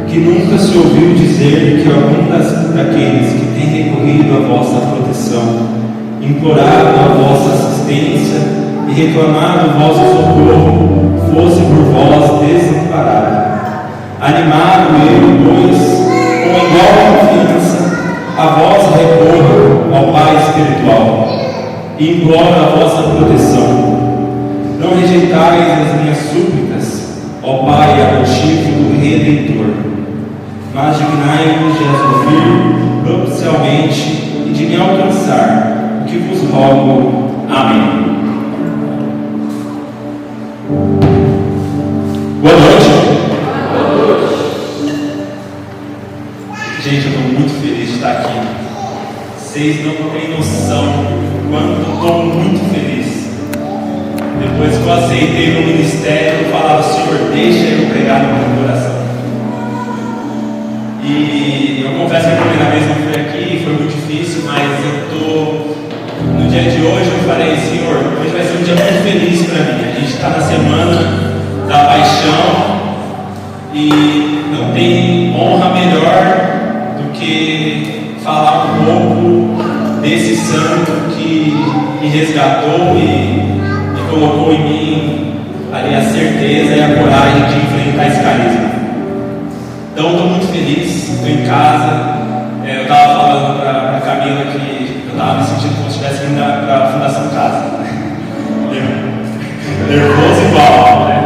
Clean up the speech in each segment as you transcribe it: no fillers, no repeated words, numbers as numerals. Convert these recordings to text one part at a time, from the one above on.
que nunca se ouviu dizer que algum daqueles que têm recorrido à vossa proteção, implorado a vossa assistência e reclamado o vosso socorro, fosse por vós desamparado. Animado eu, pois, com igual confiança, a vós recorro ao Pai espiritual e imploro a vossa proteção. Não rejeitais as minhas súplicas, ó Pai adotivo do Redentor, mas dignai-vos de as ouvir propicialmente e de me alcançar, o que vos rogo. Amém. Boa noite. Gente, eu estou muito feliz de estar aqui. Vocês não têm noção do quanto eu estou muito feliz. Depois que eu aceitei no ministério, eu falava: Senhor, deixa eu pregar no meu coração. E eu confesso que a primeira vez que eu fui aqui foi muito difícil, mas no dia de hoje eu falei: Senhor, hoje vai ser um dia muito feliz para mim. A gente está na semana da paixão e não tem honra melhor do que falar um pouco desse santo que me resgatou e colocou em mim ali a certeza e a coragem de enfrentar esse carisma. Então estou muito feliz, estou em casa. Eu estava falando para a Camila que eu estava me sentindo como se estivesse indo para a Fundação Casa. Nervoso igual, né?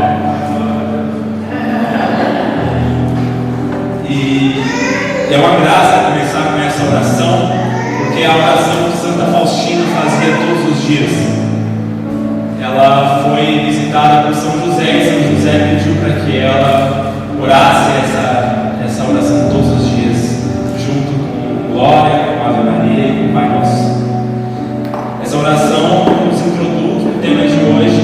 E é uma graça começar com essa oração, porque é a oração que Santa Faustina fazia todos os dias. Ela foi visitada por São José e São José pediu para que ela orasse essa oração todos os dias, junto com Glória, com Ave Maria e com o Pai Nosso. Essa oração nos introduz no tema de hoje,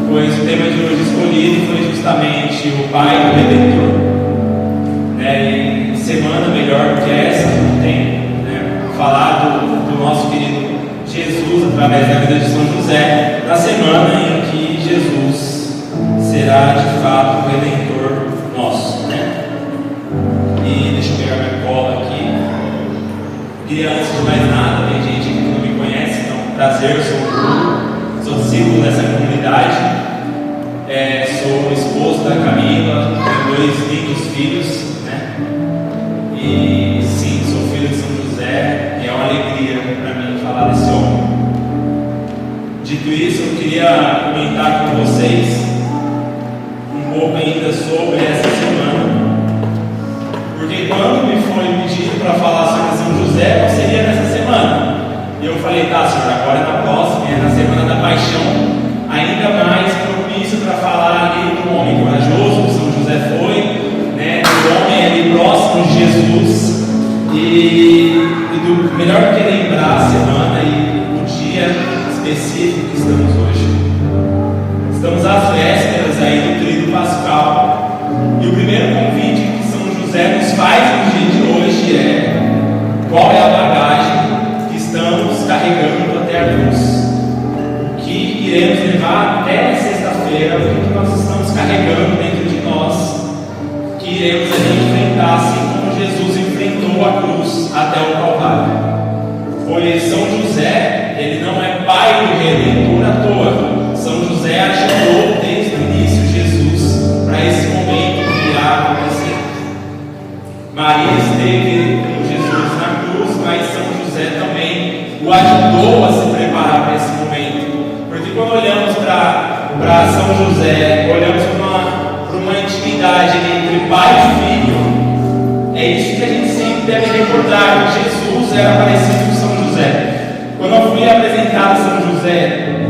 pois o tema de hoje escolhido foi justamente o Pai do Redentor. E semana melhor do que essa não tem, falar do nosso querido Jesus através da vida de São José, na semana em que Jesus será de fato o Redentor nosso, E deixa eu pegar minha cola aqui. Queria, antes de mais nada, tem gente que não me conhece, então prazer, eu sou o Bruno, sou discípulo dessa comunidade, sou esposo da Camila, tenho 2 lindos filhos, e sim, sou filho de São José, e é uma alegria para mim falar desse homem. Dito isso, eu queria comentar com vocês um pouco ainda sobre essa semana, porque quando me foi pedido para falar sobre São José, não seria nessa semana. E eu falei: tá, Senhor, agora na próxima, na semana da paixão, ainda mais propício para falar ali do homem corajoso que São José foi, do homem ali próximo de Jesus, e do melhor que lembrar a semana e o dia específico que estamos hoje. Estamos às vésperas aí do Tríduo Pascal, e o primeiro convite que São José nos faz no dia de hoje é: qual é a bagagem que estamos carregando até a cruz? O que iremos levar até sexta-feira? O que nós estamos carregando dentro de nós, que iremos ali enfrentar, assim como Jesus enfrentou a cruz até o Calvário? Pois São José, ele não é pai do Redentor à toa. São José ajudou desde o início Jesus para esse momento que irá acontecer. Maria esteve com Jesus na cruz, mas São José também o ajudou a se preparar para esse momento. Porque quando olhamos para São José, olhamos para uma intimidade entre pai e filho, é isso que a gente sempre deve recordar. Jesus era parecido com São José. Quando eu fui apresentar São José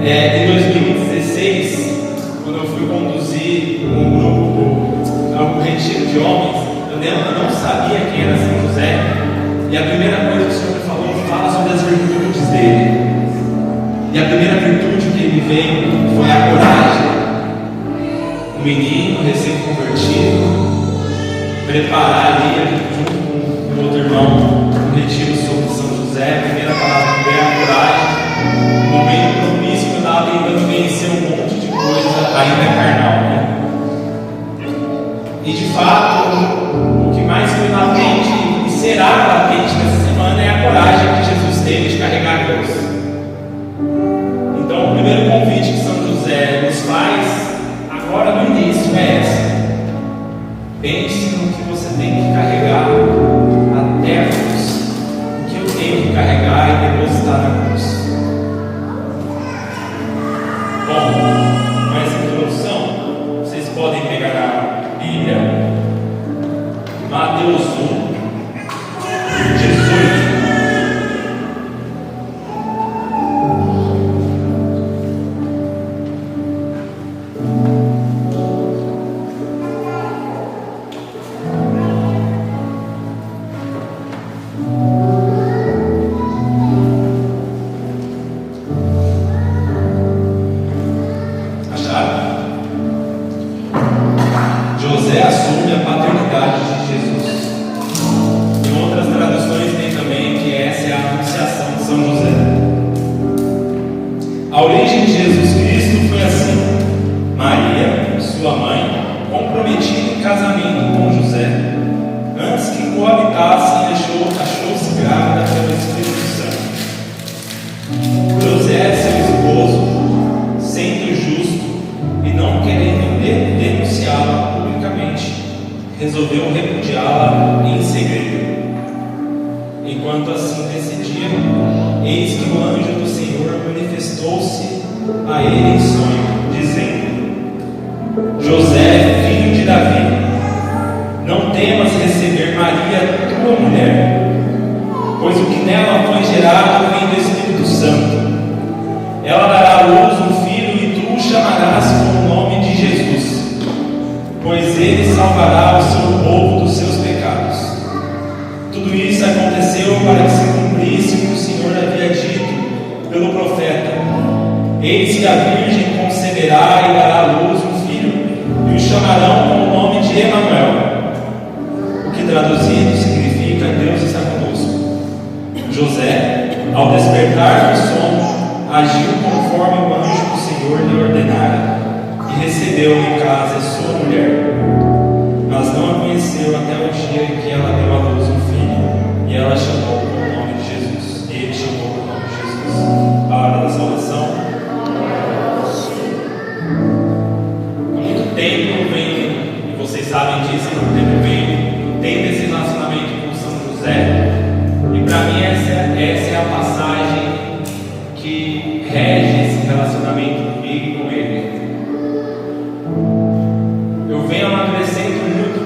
em 2016, quando eu fui conduzir um grupo ao retiro de homens, eu não sabia quem era São José, e a primeira coisa que o Senhor me falou: fala sobre as virtudes dele. E a primeira virtude que ele veio foi a coragem. Um menino recém-convertido, preparar ali junto com o outro irmão um retiro sobre São José. A primeira palavra que veio é a coragem. Um momento propício que eu estava tentando vencer um monte de coisa ainda carnal, E de fato, o que mais foi latente e será latente nessa semana é a coragem que Jesus teve de carregar a cruz. Então, o primeiro convite que São José nos faz, agora no início, é essa: pense no que você tem que carregar até a cruz. O que eu tenho que carregar e depositar na cruz. Bom, com essa introdução, vocês podem pegar a Bíblia, Mateus 1, 18. José assume a paternidade de Jesus. Em outras traduções tem também que essa é a anunciação de São José. A origem de Jesus Cristo foi assim: Maria, sua mãe, comprometida em casamento com José, antes que coabitassem, achou-se grávida pelo Espírito Santo. José, seu esposo, sendo justo e não querendo denunciá-la publicamente, resolveu repudiá-la em segredo. Enquanto assim decidia, eis que o anjo do Senhor manifestou-se a ele em sonho, dizendo: José, filho de Davi, não temas receber Maria, tua mulher, pois o que nela foi gerado vem do Espírito Santo. Ela dará à luz um filho e tu o chamarás com o nome de Jesus, pois ele salvará o seu povo dos seus pecados. Tudo isso aconteceu para que se cumprisse o que o Senhor havia dito pelo profeta: eis que a Virgem conceberá e dará à luz um filho, e o chamarão com o nome de Emanuel, o que traduzido significa Deus está conosco. José, ao despertar do sono, agiu conforme o anjo do Senhor lhe ordenara, e recebeu em casa sua mulher. Mas não a conheceu até o dia em que ela deu à luz um filho, e ela chamou pelo nome de Jesus. Ele chamou pelo nome de Jesus. Palavra da salvação. Há muito tempo eu venho, e vocês sabem disso, há muito tempo eu venho tendo esse relacionamento com São José, e para mim essa é a passagem que rege esse relacionamento comigo e com ele. Eu venho amadurecendo muito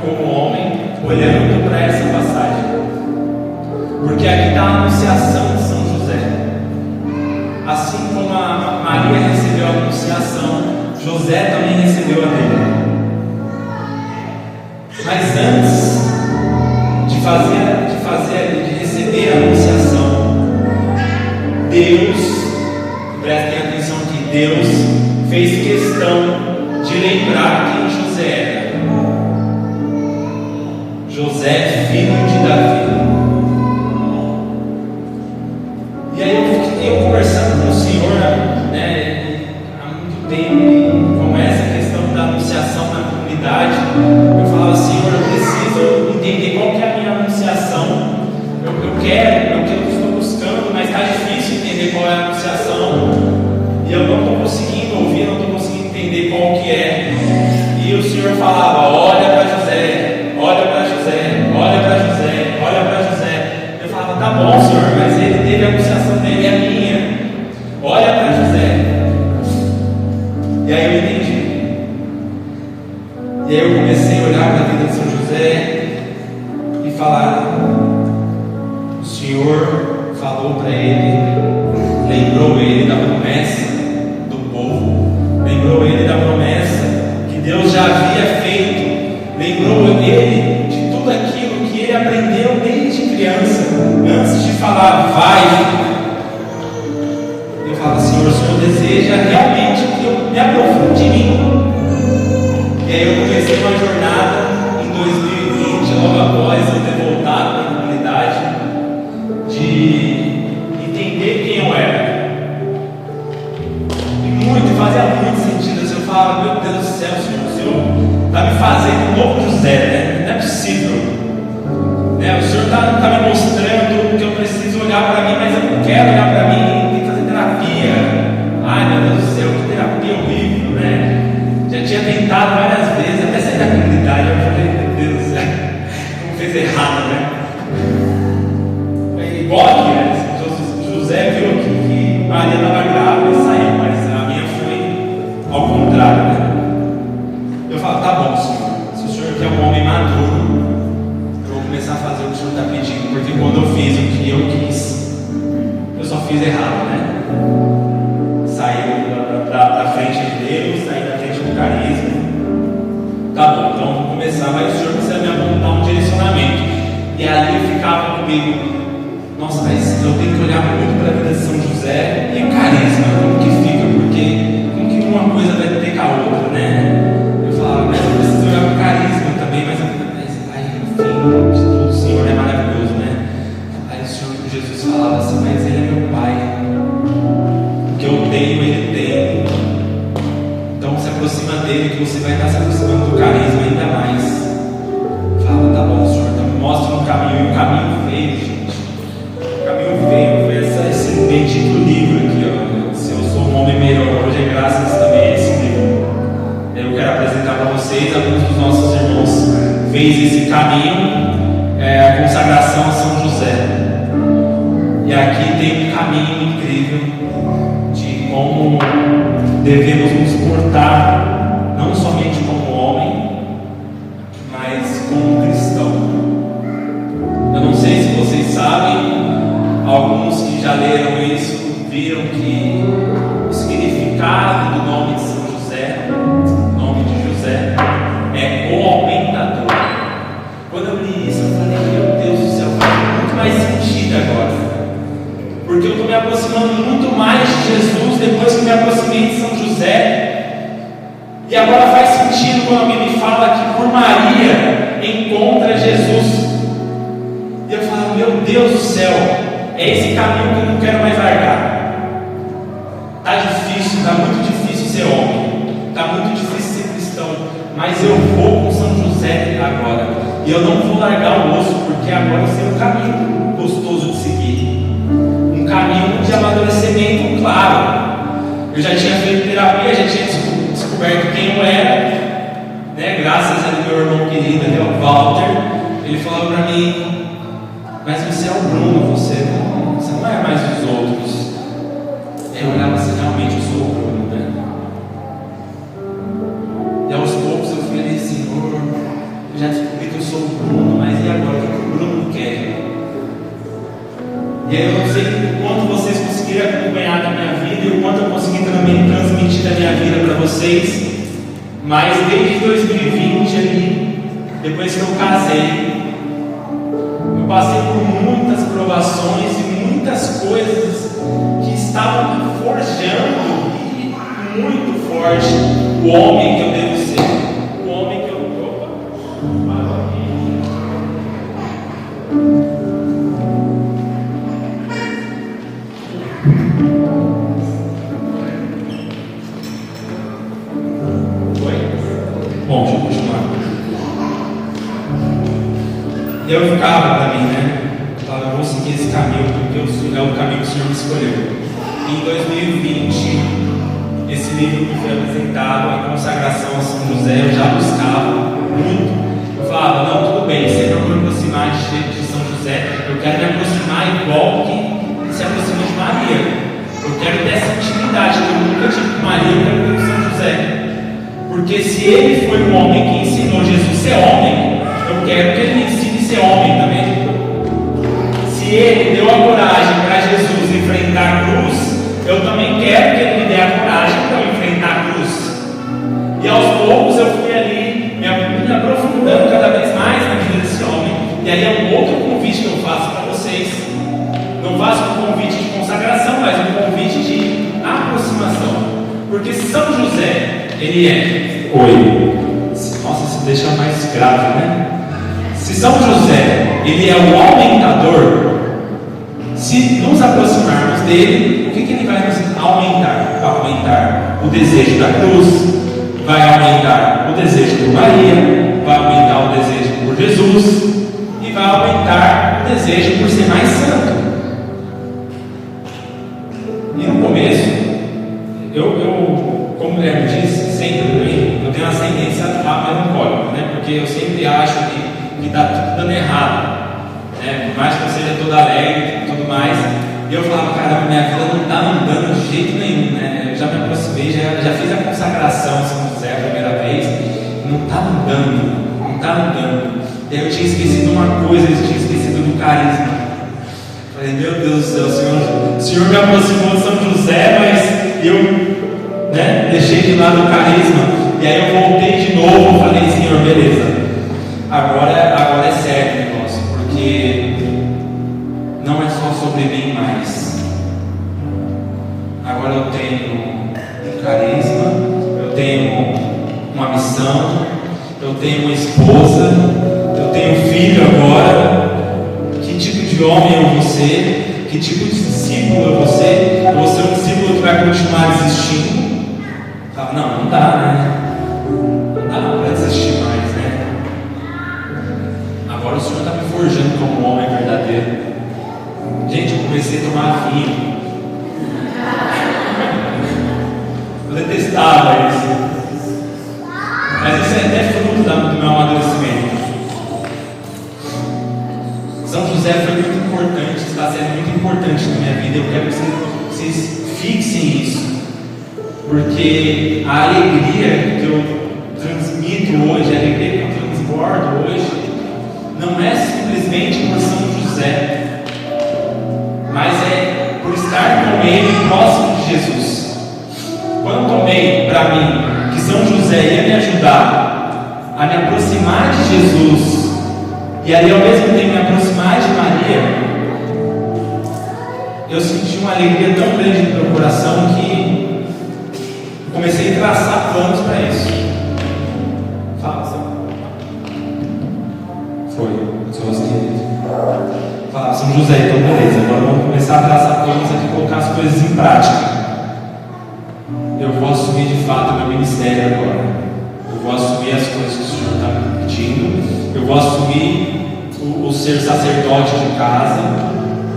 como homem, olhando para essa passagem, porque aqui está a anunciação de São José. Assim como a Maria recebeu a anunciação, José também recebeu a dele. Mas antes de receber a anunciação, Deus, prestem atenção que Deus fez questão de lembrar quem José era. José, filho de Davi. E aí eu conversando com o Senhor, há muito tempo, com essa questão da anunciação na comunidade, eu falava: Senhor, eu preciso entender qual que é a minha anunciação. Eu estou buscando, mas está difícil entender qual é a anunciação, e eu não estou conseguindo ouvir, não estou conseguindo entender qual que é. E o Senhor falava: olha para José, olha para José, olha para José, olha para José. Eu falava: tá bom, Senhor, mas ele teve a anunciação dele, é a minha. Olha para José. E aí eu entendi. E aí eu comecei a olhar para a vida de São José e falar: o Senhor falou para ele, lembrou ele da promessa do povo, lembrou ele da promessa que Deus já havia feito, lembrou ele de tudo aquilo que ele aprendeu desde criança, antes de falar: vai. Eu falo: Senhor, o Senhor deseja realmente que eu me aprofunde em mim. E aí eu comecei uma jornada em 2020, logo após eu ter voltado para a comunidade, de entender quem eu era. E fazia muito sentido. Eu falava: meu Deus do céu, o Senhor está me fazendo um novo realidade, eu falei, meu Deus do céu, como fez errado, né? Igual aqui, né? José viu que Maria estava grávida e saiu, mas a minha foi ao contrário, né? Eu falo, tá bom, Senhor, se o Senhor quer um homem maduro, eu vou começar a fazer o que o Senhor está pedindo, porque quando eu fiz o que eu quis, eu só fiz errado, né? Saí da frente de Deus, saí da frente do carisma. Tá bom, então vou começar, mas o Senhor precisa me apontar um direcionamento. E ali ficava comigo, nossa, mas eu tenho que olhar muito para a vida de São José e o carisma, como que fica, porque como que uma coisa vai ter com a outra, né? Eu falava, mas eu preciso olhar para o carisma também, mas aí, enfim, o Senhor é maravilhoso, né? Aí o Senhor Jesus falava assim, mas Ele é meu Pai, o que eu tenho, Ele tem. Então se aproxima dele, que você vai estar se aproximando do carisma ainda mais. Fala, tá bom, Senhor, então me mostra um caminho, e o caminho veio, gente. O caminho veio, esse bendito livro aqui, ó. Se eu sou um homem melhor hoje, é graças também a esse livro. Eu quero apresentar para vocês, alguns dos nossos irmãos fez esse caminho, a consagração a São José. E aqui tem um caminho incrível de como devemos nos portar, não somente como homem, mas como cristão. Eu não sei se vocês sabem, alguns que já leram isso viram que o significado do nome de São José, o nome de José, é o aumentador. Quando eu li isso, eu falei, meu Deus do céu, faz muito mais sentido agora. Porque eu estou me aproximando muito mais de Jesus depois que me aproximei de São José. E agora faz sentido quando alguém me fala que por Maria encontra Jesus. E eu falo, meu Deus do céu, é esse caminho que eu não quero mais largar. Está difícil, está muito difícil ser homem, está muito difícil ser cristão, mas eu vou com São José agora. E eu não vou largar o osso, porque agora eu sei um caminho gostoso de seguir. Um caminho de amadurecimento claro. Eu já tinha feito terapia, já tinha descoberto quem eu era, né? Graças a meu irmão querido, o Walter. Ele falou para mim, mas você é o Bruno, você não é mais os outros. Eu olhava assim, realmente eu sou o Bruno, né? E aos poucos eu falei, Senhor, eu já descobri que eu sou o Bruno, mas e agora o que o Bruno quer? E aí eu não sei o quanto vocês conseguiram acompanhar da minha vida e o quanto eu consegui também transmitir da minha vida para vocês, mas desde 2020 ali, depois que eu casei, eu passei por muitas provações e muitas coisas que estavam me forjando e muito forte o homem que eu devo ser, o homem que eu Bom, deixa eu continuar. E eu ficava para mim, né? Eu falava, eu vou seguir esse caminho, porque é o caminho que o Senhor me escolheu. Em 2020, esse livro me foi apresentado, a consagração a São José, eu já buscava muito. Eu falava, não, tudo bem, sempre eu vou me aproximar de São José, eu quero me aproximar igual que se aproxima de Maria. Eu quero ter essa intimidade que eu nunca tive com Maria, eu quero ter com São José. Porque se ele foi um homem que ensinou Jesus a ser homem, eu quero que ele me ensine a ser homem também. Se ele deu a coragem para Jesus enfrentar a cruz, eu também quero que ele me dê a coragem para eu enfrentar a cruz. E aos poucos eu fui ali me aprofundando cada vez mais na vida desse homem. E aí é um outro convite que eu faço para vocês. Não faço um convite de consagração, mas um convite de aproximação. Porque São José, ele é nossa, isso deixa mais grave, né? Se São José, ele é o aumentador, se nos aproximarmos dele, o que ele vai nos aumentar? Vai aumentar o desejo da cruz, vai aumentar o desejo por Maria, vai aumentar o desejo por Jesus e vai aumentar o desejo por ser mais santo. E no começo, eu como mulher me disse, sempre eu tenho uma ascendência melancólica, né? Porque eu sempre acho que está tudo dando errado, né? Por mais que eu seja todo alegre e tudo mais, e eu falava, caramba, minha vida não está andando de jeito nenhum, né? Eu já me aproximei, já fiz a consagração São José a primeira vez, não está andando, não está andando. E aí eu tinha esquecido uma coisa, eu tinha esquecido do carisma. Falei, meu Deus do céu, o Senhor me aproximou de São José, mas eu, né, deixei de lado o carisma. E aí eu voltei de novo e falei, Senhor, beleza, agora é sério o negócio, porque não é só sobre mim mais. Agora eu tenho um carisma, eu tenho uma missão, eu tenho uma esposa, eu tenho um filho agora. Que tipo de homem eu vou ser? Que tipo de discípulo eu vou ser? Eu vou ser um discípulo que vai continuar existindo? Fala, não dá, né? Não dá para desistir mais, né? Agora o Senhor está me forjando como um homem verdadeiro. Gente, eu comecei a tomar vinho. Eu detestava isso. Mas isso é até fruto do meu amadurecimento. São José foi muito importante, está sendo muito importante na minha vida. Eu quero que vocês fixem isso, porque a alegria que eu transmito hoje, a alegria que eu transbordo hoje, não é simplesmente por São José, mas é por estar com ele próximo de Jesus. Quando eu tomei para mim que São José ia me ajudar a me aproximar de Jesus, e ali ao mesmo tempo me aproximar de Maria, eu senti uma alegria tão grande no meu coração que comecei a traçar planos para isso. Fala, foi, sou querido. Fala, São José, então beleza, agora vamos começar a traçar planos aqui, colocar as coisas em prática. Eu vou assumir de fato meu ministério agora. Eu vou assumir as coisas que o Senhor está me pedindo. Eu vou assumir o ser sacerdote de casa.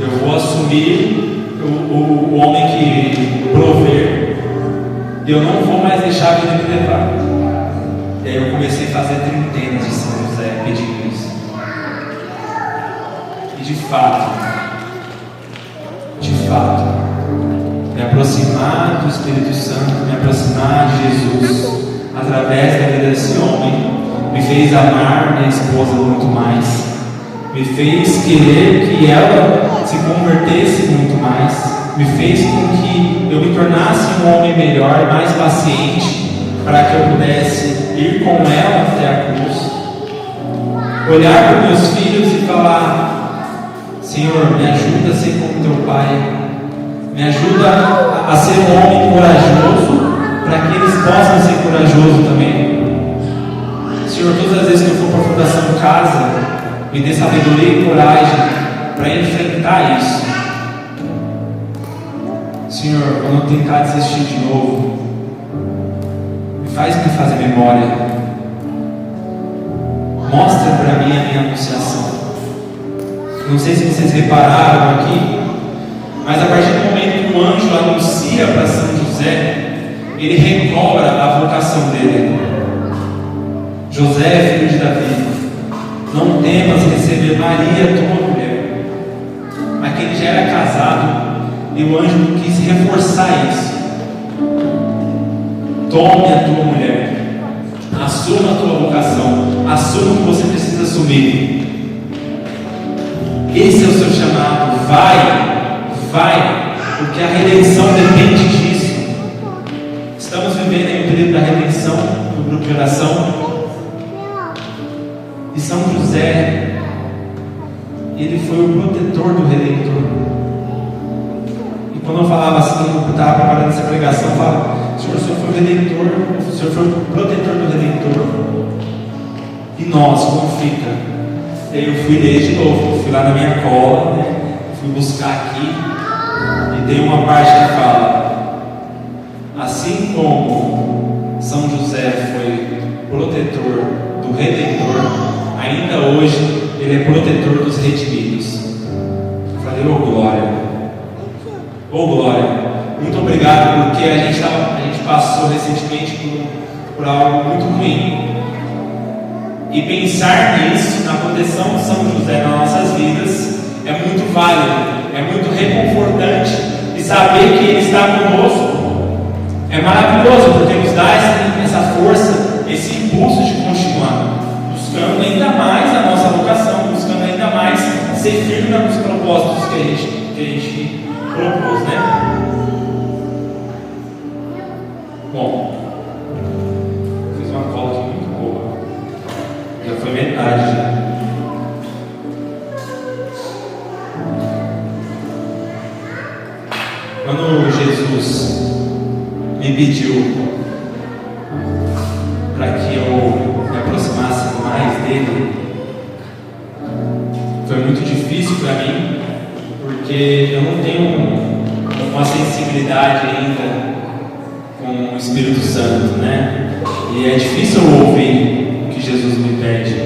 Eu vou assumir o homem que prover. Eu não vou mais deixar a vida me levar. E aí eu comecei a fazer trentenas de São José pedindo isso. E de fato, me aproximar do Espírito Santo, me aproximar de Jesus, através da vida desse homem, me fez amar minha esposa muito mais, me fez querer que ela se convertesse muito mais, me fez com que eu me tornasse um homem melhor, mais paciente, para que eu pudesse ir com ela até a cruz, olhar para meus filhos e falar: Senhor, me ajuda a ser como teu pai, me ajuda a ser um homem corajoso, para que eles possam ser corajosos também. Senhor, todas as vezes que eu for para a Fundação Casa, me dê sabedoria e coragem para enfrentar isso. Senhor, quando eu tentar desistir de novo, me fazer memória. Mostra para mim a minha anunciação. Não sei se vocês repararam aqui, mas a partir do momento que o anjo anuncia para São José, ele recobra a vocação dele. José, filho de Davi, não temas receber Maria, tua mulher. Mas que ele já era casado, e o anjo quis reforçar isso. Tome a tua mulher, assuma a tua vocação, assuma o que você precisa assumir. Esse é o seu chamado. Vai, porque a redenção depende disso. Estamos vivendo em um período da redenção, no grupo de oração. E São José, ele foi o protetor do Redentor. E quando eu falava assim, eu estava preparando essa pregação, eu falava: Senhor, o Senhor foi o Redentor, o Senhor foi o protetor do Redentor. E nós, como fica? E aí eu fui ler de novo, fui lá na minha cola, né? Fui buscar aqui, e tem uma parte que fala: assim como São José foi protetor do Redentor, ainda hoje ele é protetor dos redimidos. Eu falei: ô glória, ô glória. Muito obrigado, porque a gente passou recentemente por algo muito ruim. E pensar nisso, na proteção de São José nas nossas vidas, é muito válido, é muito reconfortante. E saber que Ele está conosco é maravilhoso, porque nos dá essa força, esse impulso de continuar, buscando ainda mais a nossa vocação, buscando ainda mais ser firme nos propósitos que a gente propôs, né? Bom, fiz uma cola aqui muito boa. Já foi metade já. Quando Jesus me pediu para que eu me aproximasse mais dele, foi muito difícil para mim, porque eu não tenho uma sensibilidade ainda com o Espírito Santo, né? E é difícil eu ouvir o que Jesus me pede,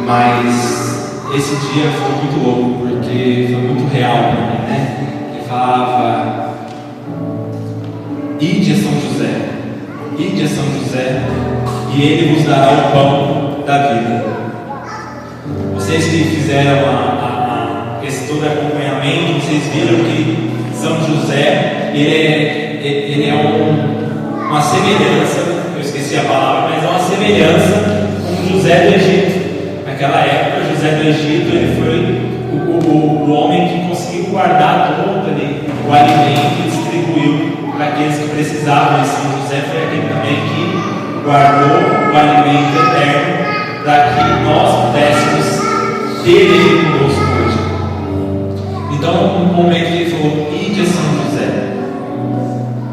mas esse dia foi muito louco, porque foi muito real para mim, né? Ele falava: ide a São José, ide a São José, e Ele vos dará o pão da vida. Vocês que fizeram esse todo acompanhamento, vocês viram que São José, ele é uma semelhança, eu esqueci a palavra, mas é uma semelhança com José do Egito. Naquela época, José do Egito, ele foi o homem que conseguiu guardar todo ali o alimento e distribuiu para aqueles que precisavam. E São José foi aquele também que guardou o alimento eterno para que nós pudéssemos ter ele conosco hoje. Então, no momento que ele falou: ide a São José,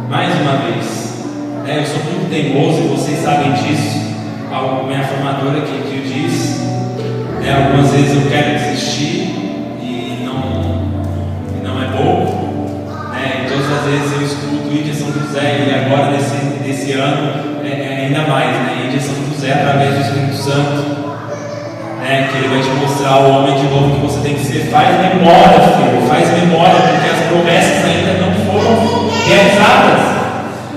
mais uma vez, né, eu sou muito teimoso e vocês sabem disso. A minha formadora que eu disse, né, algumas vezes eu quero desistir e não é pouco, né, e todas as vezes eu escuto ide a São José, e agora nesse ano é ainda mais, né, ide a São José através do Espírito Santo, né, que Ele vai te mostrar o homem de novo que você tem que ser. Faz memória, filho, faz memória, porque as promessas ainda não foram realizadas.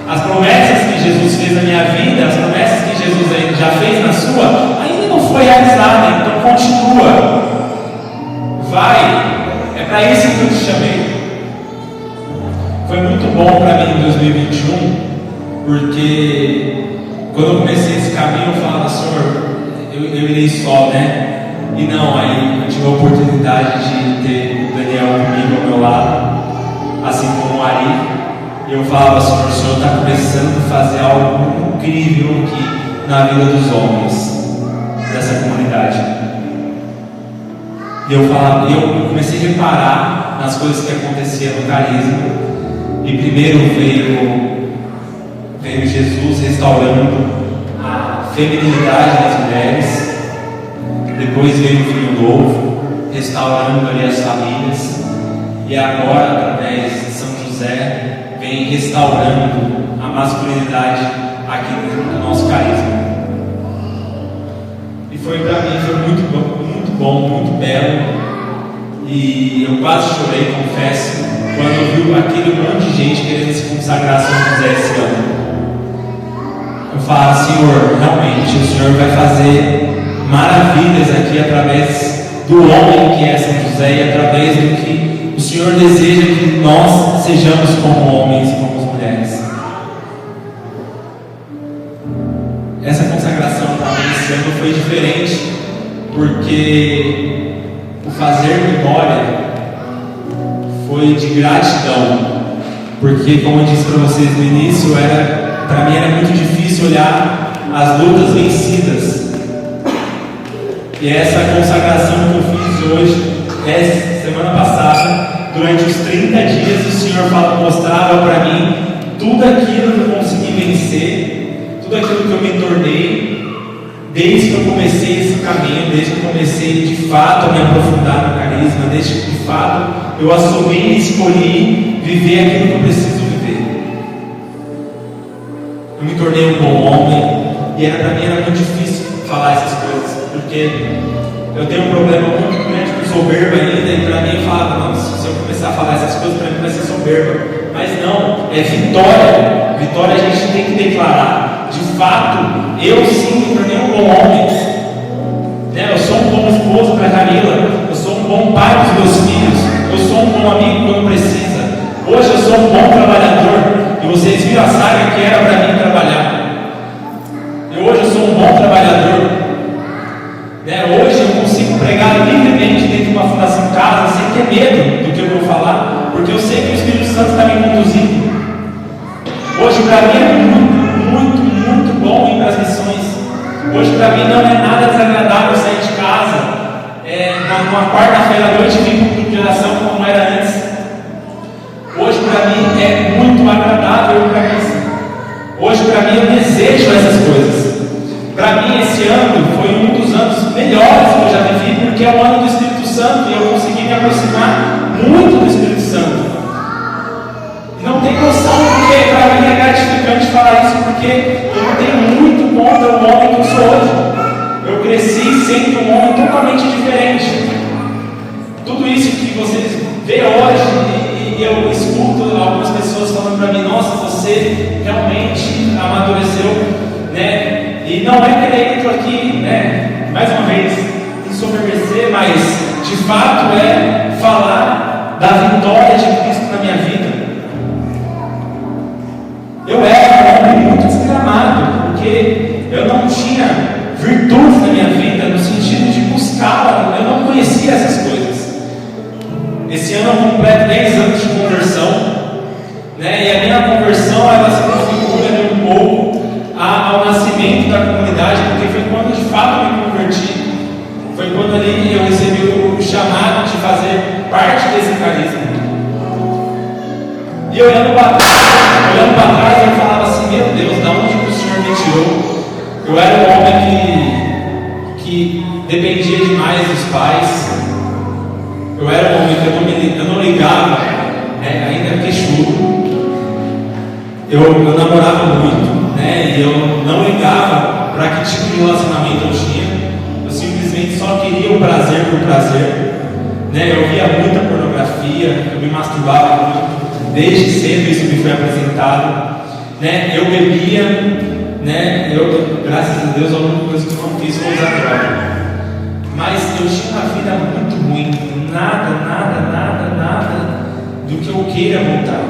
As promessas que Jesus fez na minha vida, as promessas que Jesus já fez na sua, ainda não foi realizada. Então continua, vai, é para isso que eu te chamei. Foi muito bom para mim em 2021, porque quando eu comecei esse caminho eu falava: Senhor, eu irei só, né? E não, aí eu tive a oportunidade de ter o Daniel comigo ao meu lado, assim como o Ari. E eu falava: Senhor, o Senhor está começando a fazer algo incrível aqui na vida dos homens dessa comunidade. E eu comecei a reparar nas coisas que aconteciam no carisma. E primeiro veio Jesus restaurando a feminilidade das mulheres. Depois veio o Filho Novo, restaurando ali as famílias. E agora, através de São José, vem restaurando a masculinidade aqui no nosso carisma. E foi para mim, foi muito bom, muito belo. E eu quase chorei, confesso, quando eu vi aquele monte de gente querendo se consagrar a São José esse ano. Eu falava: Senhor, realmente o Senhor vai fazer maravilhas aqui através do homem que é São José e através do que o Senhor deseja que nós sejamos como homens e como mulheres. Essa consagração para mim esse ano foi diferente, porque o fazer memória foi de gratidão, porque, como eu disse para vocês no início, para mim era muito difícil olhar as lutas vencidas. E essa consagração que eu fiz hoje, semana passada, durante os 30 dias, o Senhor mostrava para mim tudo aquilo que eu consegui vencer, tudo aquilo que eu me tornei, desde que eu comecei esse caminho, desde que eu comecei de fato a me aprofundar no carisma, desde que de fato eu assumi e escolhi viver aquilo que eu preciso viver. Eu me tornei um bom homem, e para mim era muito difícil falar essas coisas, porque eu tenho um problema muito grande com soberba ainda, e para mim eu falava: não, se eu começar a falar essas coisas, para mim vai ser soberba. Mas não, é vitória. Vitória a gente tem que declarar. de fato, eu sim me tornei um bom homem. Né? Eu sou um bom esposo para a Camila, eu sou um bom pai para os meus filhos, eu sou um bom amigo quando precisa. Hoje eu sou um bom trabalhador, e vocês viram a saga que era para mim trabalhar. Hoje eu sou um bom trabalhador. Né? Hoje eu consigo pregar livremente dentro de uma fundação casa, sem ter medo do que eu vou falar, porque eu sei que o Espírito Santo está me conduzindo. Hoje para mim é muito bom ir para as missões. Hoje para mim não é nada desagradável sair de casa numa quarta-feira à noite e vir para o grupo de oração como era antes. Hoje para mim é muito agradável ir para a missa. Hoje para mim eu desejo essas coisas. Para mim esse ano foi um dos anos melhores que eu já vivi, porque é o ano do Espírito Santo e eu consegui me aproximar muito do Espírito Santo. Não tem noção, porque para mim é gratificante falar isso, porque eu não tenho muito contra o homem que eu sou hoje. Eu cresci sendo um homem totalmente diferente. Tudo isso que vocês veem hoje, e eu escuto algumas pessoas falando para mim: nossa, você realmente amadureceu, né? E não é querer que eu estou aqui, né? Mais uma vez, ensoberbecer, mas de fato é falar da vitória de Cristo na minha vida. Eu era um homem muito desgramado, porque eu não tinha virtudes na minha vida, no sentido de buscá-la, eu não conhecia essas coisas. Esse ano eu completo 10 anos de conversão, né? E a minha conversão, ela se configura um pouco ao nascimento da comunidade, porque foi quando de fato eu me converti, foi quando ali eu recebi o chamado de fazer parte desse carisma. E olhando para trás, eu falava assim: meu Deus, da onde que o Senhor me tirou? Eu era um homem que dependia demais dos pais. Eu era um homem que eu não ligava, né, ainda queixudo. Eu namorava muito, né, e eu não ligava para que tipo de relacionamento eu tinha. Eu simplesmente só queria o prazer por prazer. Né, eu via muita pornografia, eu me masturbava muito. Desde cedo isso me foi apresentado, né? Eu bebia, né? Graças a Deus, a única coisa que eu não fiz foi usar droga. Mas eu tinha uma vida muito ruim, nada do que eu queira voltar.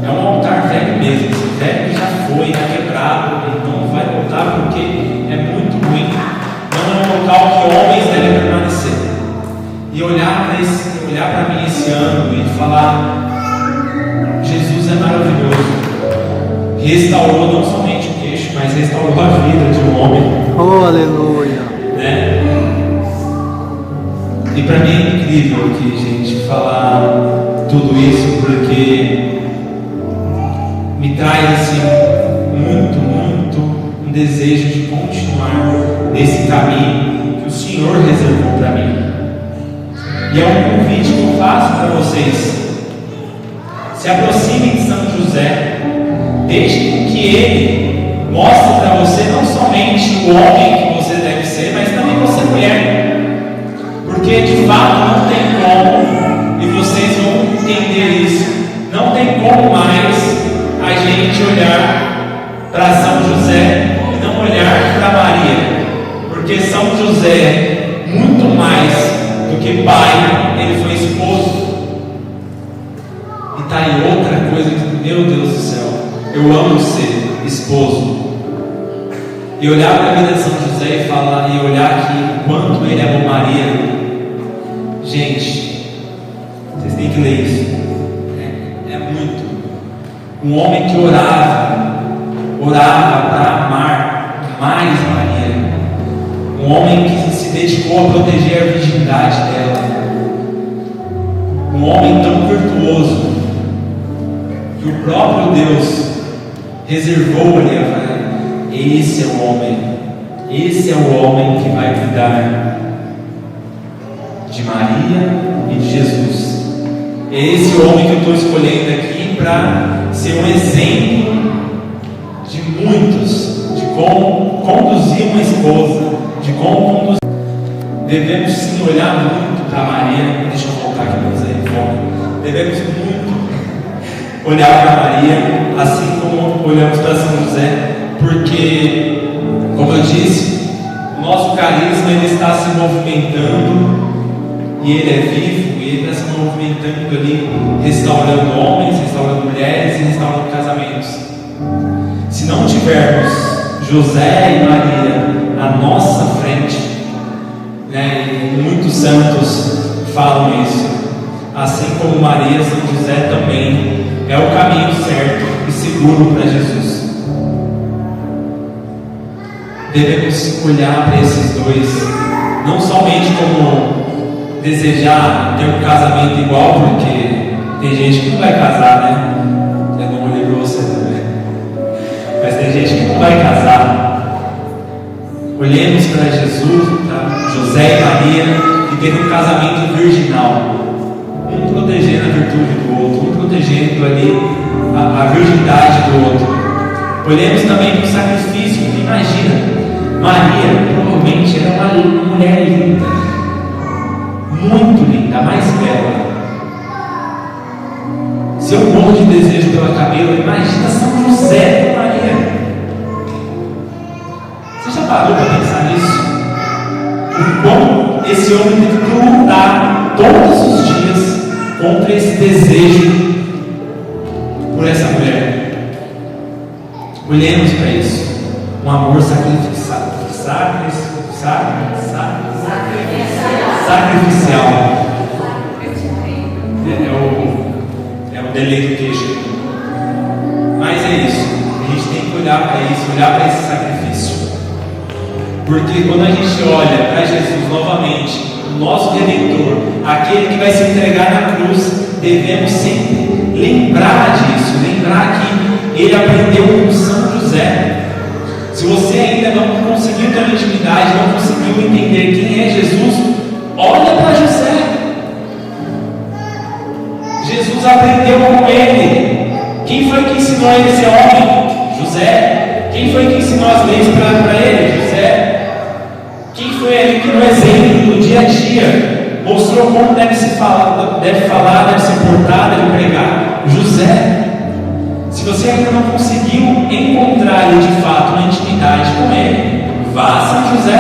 É um altar velho mesmo, esse velho já foi, está quebrado, e não vai voltar porque é muito ruim. Não é um local que homens devem permanecer. E olhar para mim esse ano e falar: Jesus é maravilhoso. Restaurou não somente o queixo, mas restaurou a vida de um homem. Oh, aleluia. Né? E para mim é incrível aqui, gente, falar tudo isso, porque me traz assim muito um desejo de continuar nesse caminho que o Senhor reservou para mim. E é um convite que eu faço para vocês. Se aproximem de São José, deixe que ele mostre para você não somente o homem que você deve ser, mas também você mulher, porque de fato não tem como, e vocês vão entender isso, não tem como mais a gente olhar para São José e não olhar para Maria, porque São José, muito mais do que pai, ele foi esposo. E está aí outra coisa que, meu Deus do céu, eu amo ser esposo. E olhar para a vida de São José e olhar aqui o quanto ele amou Maria. Gente, vocês têm que ler isso. É muito. Um homem que orava para amar mais Maria. Um homem que se dedicou a proteger a virgindade dela. Um homem tão virtuoso que o próprio Deus reservou ali a Maria. Esse é o homem que vai cuidar de Maria e de Jesus. É esse o homem que eu estou escolhendo aqui para ser um exemplo de muitos, de como conduzir uma esposa, de como conduzir. Devemos sim olhar muito para Maria. Deixa eu voltar aqui para você. Devemos muito olhar para Maria, assim como olhamos para São José, porque, como eu disse, o nosso carisma ele está se movimentando e ele é vivo, e ele está se movimentando ali, restaurando homens, restaurando mulheres e restaurando casamentos. Se não tivermos José e Maria à nossa frente, né, e muitos santos falam isso, assim como Maria, São José também é o caminho certo e seguro para Jesus. Devemos olhar para esses dois, não somente como desejar ter um casamento igual, porque tem gente que não vai casar, né? Eu não olhei para você também, mas tem gente que não vai casar. Olhemos para Jesus, para José e Maria, e ter um casamento virginal, um protegendo a virtude do outro, um protegendo ali a virgindade do outro. Olhemos também para o sacrifício, porque imagina, Maria provavelmente era uma mulher linda, muito linda, a mais bela. Se eu morro de desejo pela Camila, imagina São José e Maria. Você já parou para pensar nisso? O quão esse homem teve que lutar todos os dias contra esse desejo por essa mulher. Olhemos para isso. Um amor sacrificial. É o delay do queijo. Mas é isso. A gente tem que olhar para isso, olhar para esse sacrifício. Porque quando a gente olha para Jesus novamente, o nosso Redentor, aquele que vai se entregar na cruz, devemos sempre lembrar disso, lembrar que ele aprendeu com São José. Se você ainda não conseguiu ter uma intimidade, não conseguiu entender quem é Jesus, olha para José. Jesus aprendeu com ele. Quem foi que ensinou ele a ser homem? José. Quem foi que ensinou as leis para ele? José. Quem foi ele que no exemplo do dia a dia mostrou como deve se falar, deve se portar, deve pregar? José. Se você ainda não conseguiu encontrar ele de fato uma intimidade com ele, vá a São José.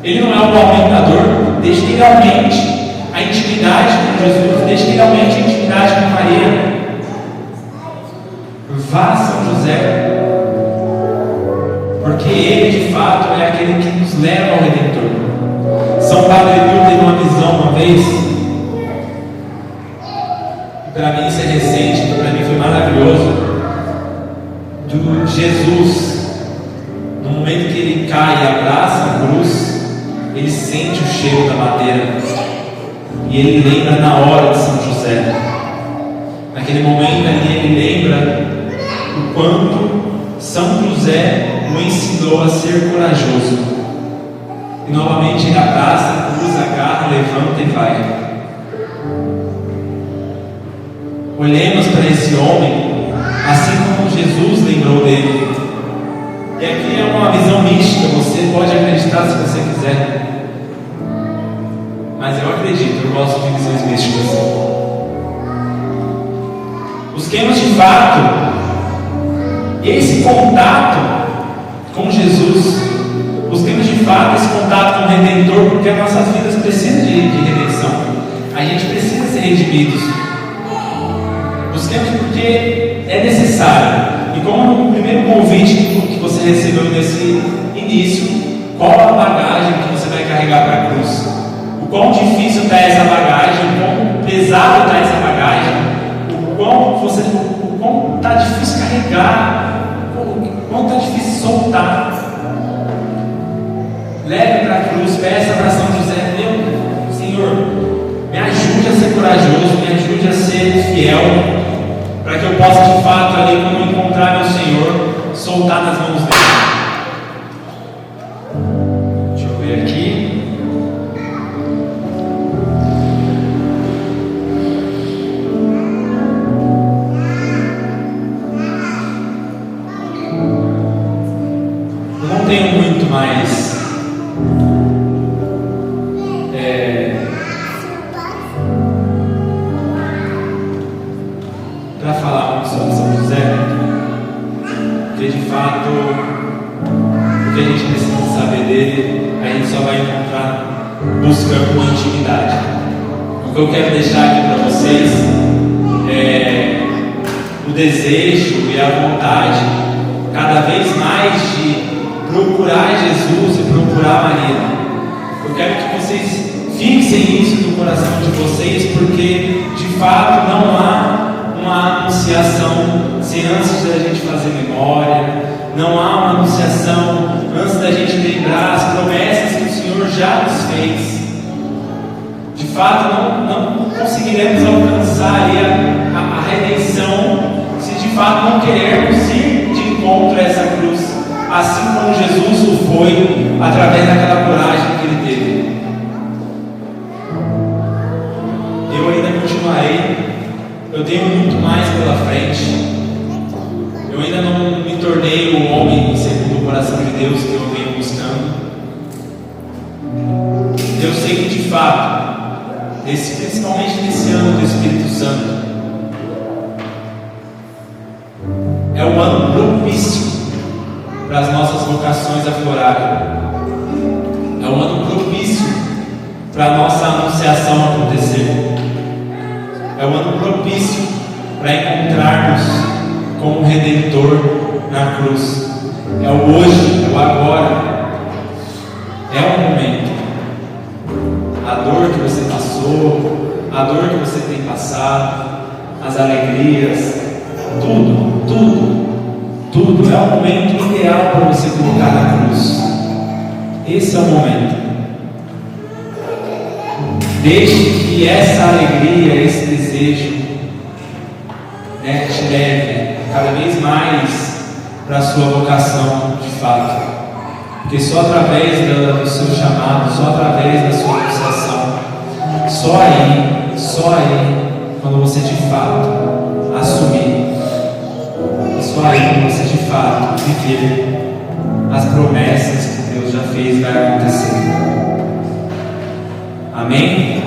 Ele não é um aumentador, deixe que ele aumente a intimidade com Jesus, deixe que ele aumente a intimidade com Maria. Vá a São José, porque ele de fato é aquele que nos leva ao Redentor. São Padre Pio teve uma visão uma vez. Para mim isso é recente, para mim foi maravilhoso, do Jesus, no momento que ele cai e abraça a cruz, ele sente o cheiro da madeira, e ele lembra na hora de São José. Naquele momento ali ele lembra o quanto São José o ensinou a ser corajoso, e novamente ele abraça a cruz, agarra, levanta e vai. Olhemos para esse homem, assim como Jesus lembrou dele. E aqui é uma visão mística, você pode acreditar se você quiser. Mas eu acredito, eu gosto de visões místicas. Busquemos de fato esse contato com Jesus. Busquemos de fato esse contato com o Redentor, porque as nossas vidas precisam de redenção. A gente precisa ser redimidos. Busquemos porque é necessário. E como no primeiro convite que você recebeu nesse início, qual a bagagem que você vai carregar para a cruz? O quão difícil está essa bagagem, o quão pesado está essa bagagem, o quão está difícil carregar, o quão está difícil soltar. Leve para a cruz, peça para São José, meu Senhor, me ajude a ser corajoso, me ajude a ser fiel, para que eu possa de fato ali, quando encontrar meu Senhor, soltar nas mãos dele. Deixa eu ver aqui. Eu não tenho muito mais para falar sobre São José, porque de fato encontrar buscando uma intimidade. O que eu quero deixar aqui para vocês é o desejo e a vontade cada vez mais de procurar Jesus e procurar Maria. Eu quero que vocês fixem isso no coração de vocês, porque de fato não há uma anunciação sem antes da gente fazer memória, não há uma anunciação antes da gente lembrar as promessas que o Senhor já nos fez. De fato não conseguiremos alcançar ali a redenção se de fato não querermos ir de encontro a essa cruz, assim como Jesus o foi através daquela coragem que ele teve. Eu ainda continuarei, eu tenho muito mais pela frente. Eu ainda não me tornei o homem segundo o coração de Deus que eu venho buscando. Eu sei que de fato, principalmente nesse ano do Espírito Santo, é o ano propício para as nossas vocações aflorarem. É um ano propício para a nossa anunciação acontecer. É um ano propício para encontrarmos com o Redentor na cruz. É o hoje, é o agora. É o momento. A dor que você passou, a dor que você tem passado, as alegrias, tudo é o momento ideal para você colocar na cruz. Esse é o momento. Deixe que essa alegria, esse desejo, te leve cada vez mais para a sua vocação de fato. Porque só através do seu chamado, só através da sua anunciação, só aí, quando você de fato assumir, só aí quando você de fato viver as promessas que Deus já fez, vai acontecer. Amém?